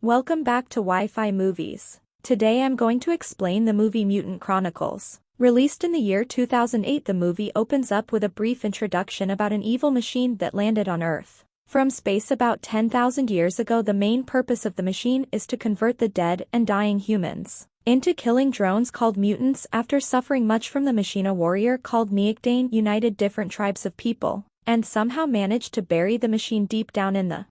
Welcome back to Wi-Fi Movies. Today I'm going to explain the movie Mutant Chronicles. Released in the year 2008, the movie opens up with a brief introduction about an evil machine that landed on Earth from space about 10,000 years ago. The main purpose of the machine is to convert the dead and dying humans into killing drones called mutants. After suffering much from the machine, a warrior called Neakdane united different tribes of people and somehow managed to bury the machine deep down in the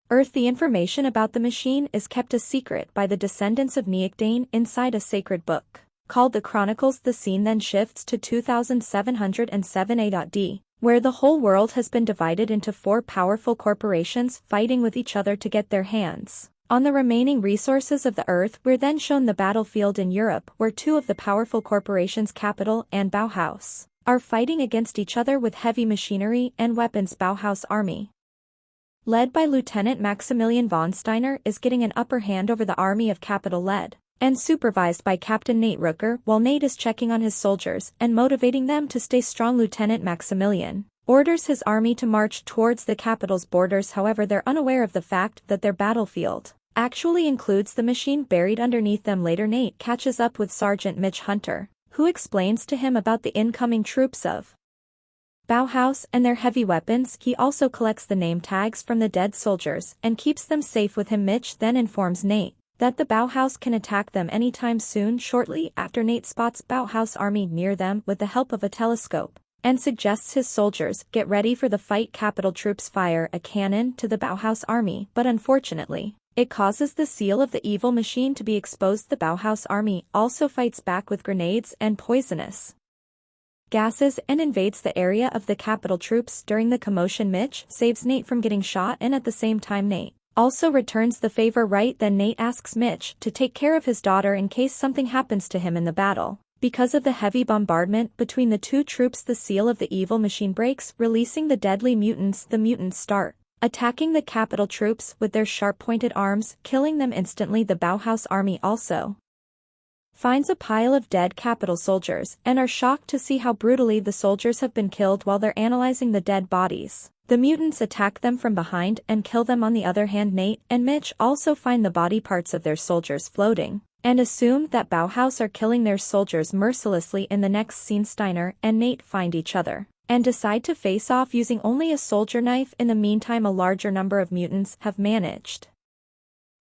Earth. The information about the machine is kept a secret by the descendants of Neakdane inside a sacred book called the Chronicles. The scene then shifts to 2707 AD, where the whole world has been divided into four powerful corporations fighting with each other to get their hands on the remaining resources of the Earth. We're then shown the battlefield in Europe, where two of the powerful corporations, Capital and Bauhaus, are fighting against each other with heavy machinery and weapons. Bauhaus army, led by Lieutenant Maximilian von Steiner, is getting an upper hand over the army of Capital, led and supervised by Captain Nate Rooker. While Nate is checking on his soldiers and motivating them to stay strong, Lieutenant Maximilian orders his army to march towards the Capital's borders. However, they're unaware of the fact that their battlefield actually includes the machine buried underneath them. Later, Nate catches up with Sergeant Mitch Hunter, who explains to him about the incoming troops of Bauhaus and their heavy weapons. He also collects the name tags from the dead soldiers and keeps them safe with him. Mitch then informs Nate that the Bauhaus can attack them anytime soon. Shortly after, Nate spots Bauhaus army near them with the help of a telescope and suggests his soldiers get ready for the fight. Capital troops fire a cannon to the Bauhaus army, but unfortunately, it causes the seal of the evil machine to be exposed. The Bauhaus army also fights back with grenades and poisonous gases and invades the area of the Capital troops. During the commotion, Mitch saves Nate from getting shot, and at the same time Nate also returns the favor. Right then, Nate asks Mitch to take care of his daughter in case something happens to him in the battle. Because of the heavy bombardment between the two troops, the seal of the evil machine breaks, releasing the deadly mutants. The mutants start attacking the Capital troops with their sharp-pointed arms, killing them instantly. The Bauhaus army also finds a pile of dead Capital soldiers and are shocked to see how brutally the soldiers have been killed. While they're analyzing the dead bodies, the mutants attack them from behind and kill them. On the other hand, Nate and Mitch also find the body parts of their soldiers floating and assume that Bauhaus are killing their soldiers mercilessly. In the next scene, Steiner and Nate find each other and decide to face off using only a soldier knife. In the meantime, a larger number of mutants have managed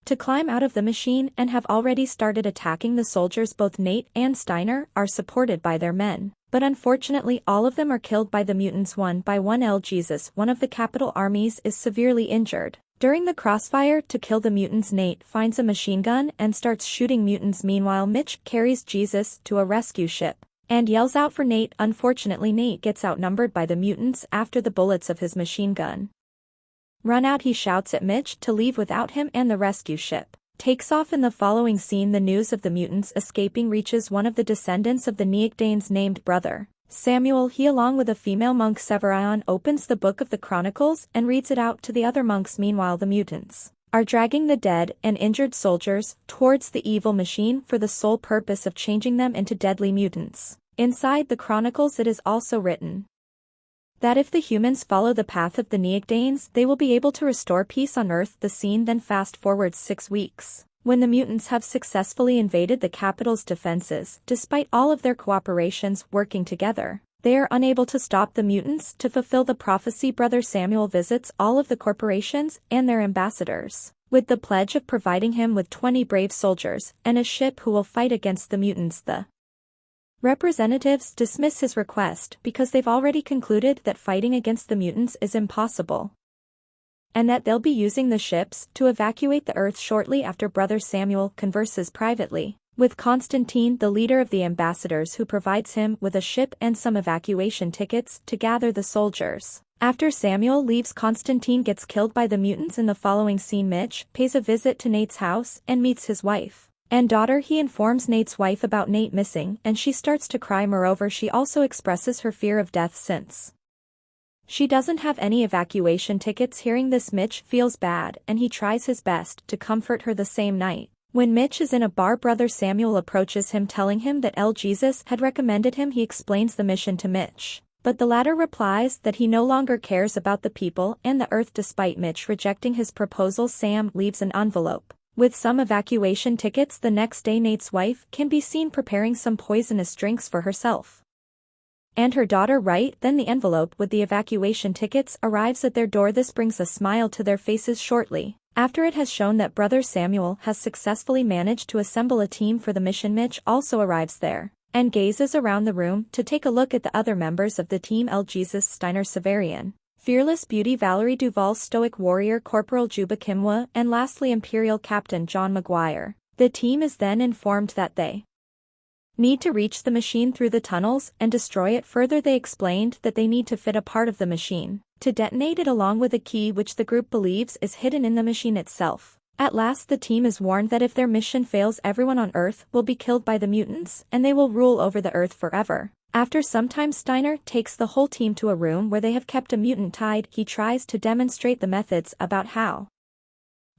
to climb out of the machine and have already started attacking the soldiers. Both Nate and Steiner are supported by their men, but unfortunately all of them are killed by the mutants one by one. Jesus, one of the Capital armies, is severely injured during the crossfire. To kill the mutants, Nate finds a machine gun and starts shooting mutants. Meanwhile, Mitch carries Jesus to a rescue ship and yells out for Nate. Unfortunately, Nate gets outnumbered by the mutants. After the bullets of his machine gun run out, he shouts at Mitch to leave without him, and the rescue ship takes off. In the following scene, the news of the mutants escaping reaches one of the descendants of the Neakdanes named Brother Samuel. He, along with a female monk, Severion, opens the book of the Chronicles and reads it out to the other monks. Meanwhile, the mutants are dragging the dead and injured soldiers towards the evil machine for the sole purpose of changing them into deadly mutants. Inside the Chronicles, it is also written that if the humans follow the path of the Neakdanes, they will be able to restore peace on Earth. The scene then fast forwards 6 weeks, when the mutants have successfully invaded the Capital's defenses. Despite all of their cooperations working together, they are unable to stop the mutants. To fulfill the prophecy, Brother Samuel visits all of the corporations and their ambassadors with the pledge of providing him with 20 brave soldiers and a ship who will fight against the mutants. The representatives dismiss his request because they've already concluded that fighting against the mutants is impossible, and that they'll be using the ships to evacuate the Earth. Shortly after, Brother Samuel converses privately with Constantine, the leader of the ambassadors, who provides him with a ship and some evacuation tickets to gather the soldiers. After Samuel leaves, Constantine gets killed by the mutants. In the following scene, Mitch pays a visit to Nate's house and meets his wife and daughter. He informs Nate's wife about Nate missing, and she starts to cry. Moreover, she also expresses her fear of death since she doesn't have any evacuation tickets. Hearing this, Mitch feels bad, and he tries his best to comfort her. The same night, when Mitch is in a bar, Brother Samuel approaches him, telling him that Jesus had recommended him. He explains the mission to Mitch But the latter replies that he no longer cares about the people and the Earth. Despite Mitch rejecting his proposal, Sam leaves an envelope with some evacuation tickets. The next day, Nate's wife can be seen preparing some poisonous drinks for herself and her daughter. Right then, the envelope with the evacuation tickets arrives at their door. This brings a smile to their faces shortly after it has shown that Brother Samuel has successfully managed to assemble a team for the mission. Mitch also arrives there and gazes around the room to take a look at the other members of the team: L. Jesus Steiner, Severian, Fearless Beauty Valerie Duvall, Stoic Warrior Corporal Juba Kimwa, and lastly Imperial Captain John Maguire. The team is then informed that they need to reach the machine through the tunnels and destroy it. Further, they explained that they need to fit a part of the machine to detonate it along with a key which the group believes is hidden in the machine itself. At last, the team is warned that if their mission fails, everyone on Earth will be killed by the mutants and they will rule over the Earth forever. After some time, Steiner takes the whole team to a room where they have kept a mutant tied. He tries to demonstrate the methods about how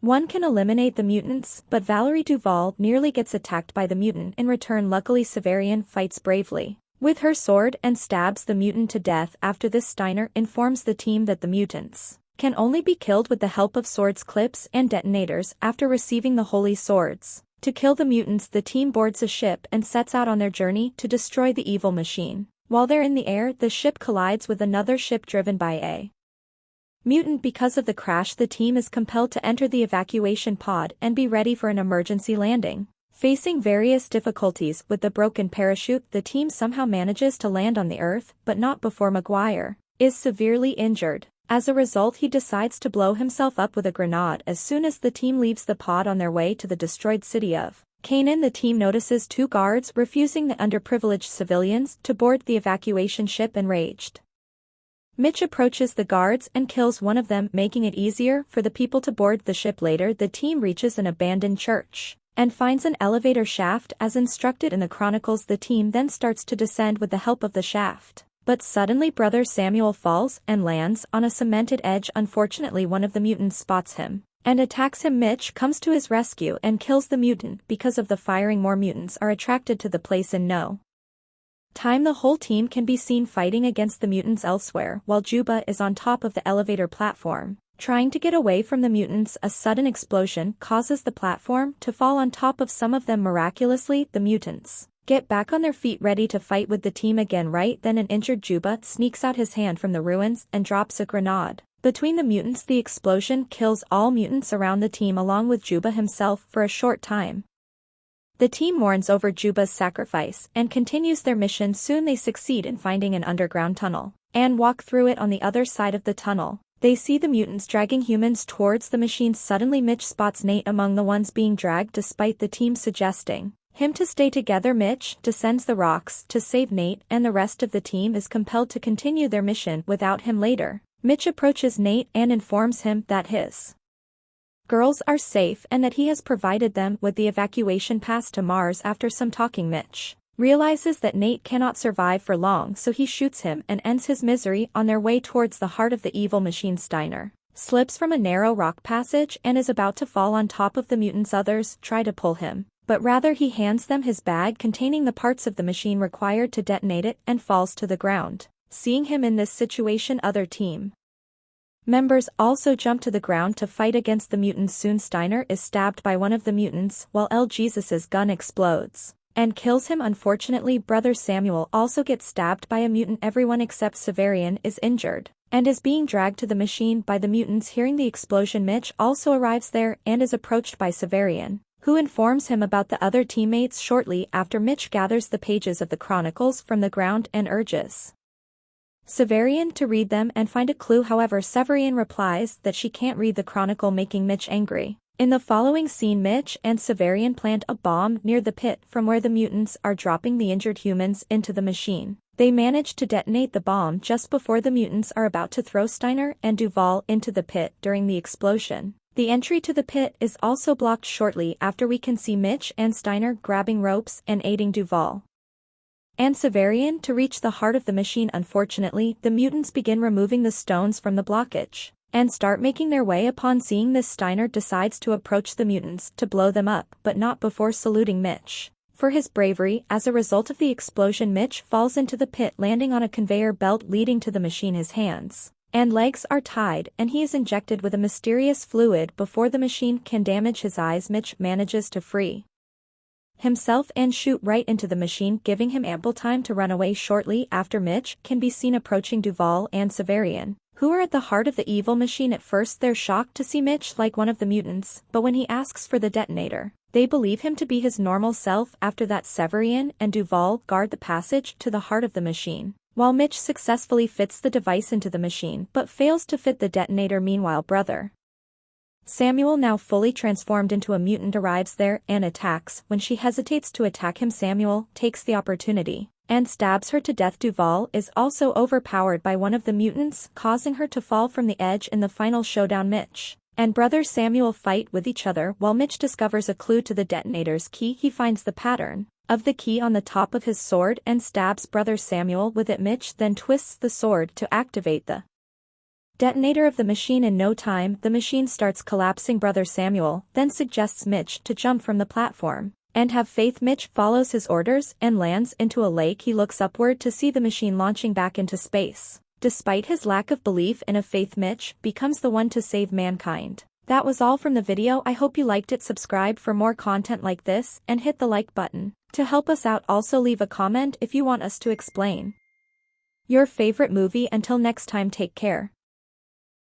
one can eliminate the mutants, but Valerie Duvall nearly gets attacked by the mutant. In return, luckily, Severian fights bravely with her sword and stabs the mutant to death. After this, Steiner informs the team that the mutants can only be killed with the help of swords, clips, and detonators. After receiving the holy swords to kill the mutants, the team boards a ship and sets out on their journey to destroy the evil machine. While they're in the air, the ship collides with another ship driven by a mutant. Because of the crash, the team is compelled to enter the evacuation pod and be ready for an emergency landing. Facing various difficulties with the broken parachute, the team somehow manages to land on the Earth, but not before Maguire is severely injured. As a result, he decides to blow himself up with a grenade. As soon as the team leaves the pod on their way to the destroyed city of Canaan, the team notices two guards refusing the underprivileged civilians to board the evacuation ship. Enraged, Mitch approaches the guards and kills one of them, making it easier for the people to board the ship. Later, the team reaches an abandoned church and finds an elevator shaft as instructed in the Chronicles. The team then starts to descend with the help of the shaft. But suddenly Brother Samuel falls and lands on a cemented edge. Unfortunately, one of the mutants spots him and attacks him. Mitch comes to his rescue and kills the mutant. Because of the firing, more mutants are attracted to the place. In no time, the whole team can be seen fighting against the mutants elsewhere, while Juba is on top of the elevator platform, trying to get away from the mutants. A sudden explosion causes the platform to fall on top of some of them. Miraculously, the mutants get back on their feet, ready to fight with the team again. Right then, an injured Juba sneaks out his hand from the ruins and drops a grenade between the mutants. The explosion kills all mutants around the team along with Juba himself for a short time. The team mourns over Juba's sacrifice and continues their mission. Soon they succeed in finding an underground tunnel and walk through it. On the other side of the tunnel, they see the mutants dragging humans towards the machine. Suddenly, Mitch spots Nate among the ones being dragged. Despite the team suggesting him to stay together, Mitch descends the rocks to save Nate, and the rest of the team is compelled to continue their mission without him. Later, Mitch approaches Nate and informs him that his girls are safe and that he has provided them with the evacuation pass to Mars. After some talking, Mitch realizes that Nate cannot survive for long, so he shoots him and ends his misery. On their way towards the heart of the evil machine, Steiner slips from a narrow rock passage and is about to fall on top of the mutants. Others try to pull him, but rather he hands them his bag containing the parts of the machine required to detonate it and falls to the ground. Seeing him in this situation, other team members also jump to the ground to fight against the mutants. Soon Steiner is stabbed by one of the mutants while L. Jesus's gun explodes and kills him. Unfortunately, Brother Samuel also gets stabbed by a mutant. Everyone except Severian is injured and is being dragged to the machine by the mutants. Hearing the explosion, Mitch also arrives there and is approached by Severian, who informs him about the other teammates. Shortly after, Mitch gathers the pages of the Chronicles from the ground and urges Severian to read them and find a clue. However, Severian replies that she can't read the Chronicle, making Mitch angry. In the following scene, Mitch and Severian plant a bomb near the pit from where the mutants are dropping the injured humans into the machine. They manage to detonate the bomb just before the mutants are about to throw Steiner and Duvall into the pit. During the explosion, the entry to the pit is also blocked. Shortly after, we can see Mitch and Steiner grabbing ropes and aiding Duvall and Severian to reach the heart of the machine. Unfortunately, the mutants begin removing the stones from the blockage and start making their way. Upon seeing this, Steiner decides to approach the mutants to blow them up, but not before saluting Mitch. For his bravery, as a result of the explosion, Mitch falls into the pit, landing on a conveyor belt leading to the machine. His hands and legs are tied, and he is injected with a mysterious fluid before the machine can damage his eyes. Mitch manages to free himself and shoot right into the machine, giving him ample time to run away. Shortly after, Mitch can be seen approaching Duval and Severian, who are at the heart of the evil machine. At first they're shocked to see Mitch like one of the mutants, but when he asks for the detonator, they believe him to be his normal self. After that, Severian and Duval guard the passage to the heart of the machine, while Mitch successfully fits the device into the machine but fails to fit the detonator. Meanwhile, brother Samuel, now fully transformed into a mutant, arrives there and attacks. When she hesitates to attack him, Samuel takes the opportunity and stabs her to death. Duval is also overpowered by one of the mutants, causing her to fall from the edge. In the final showdown, Mitch and brother Samuel fight with each other while Mitch discovers a clue to the detonator's key. He finds the pattern of the key on the top of his sword and stabs brother Samuel with it. Mitch then twists the sword to activate the detonator of the machine. In no time, the machine starts collapsing. Brother Samuel then suggests Mitch to jump from the platform and have faith. Mitch follows his orders and lands into a lake. He looks upward to see the machine launching back into space. Despite his lack of belief in a faith, Mitch becomes the one to save mankind. That was all from the video. I hope you liked it. Subscribe for more content like this and hit the like button to help us out. Also leave a comment if you want us to explain your favorite movie. Until next time, take care.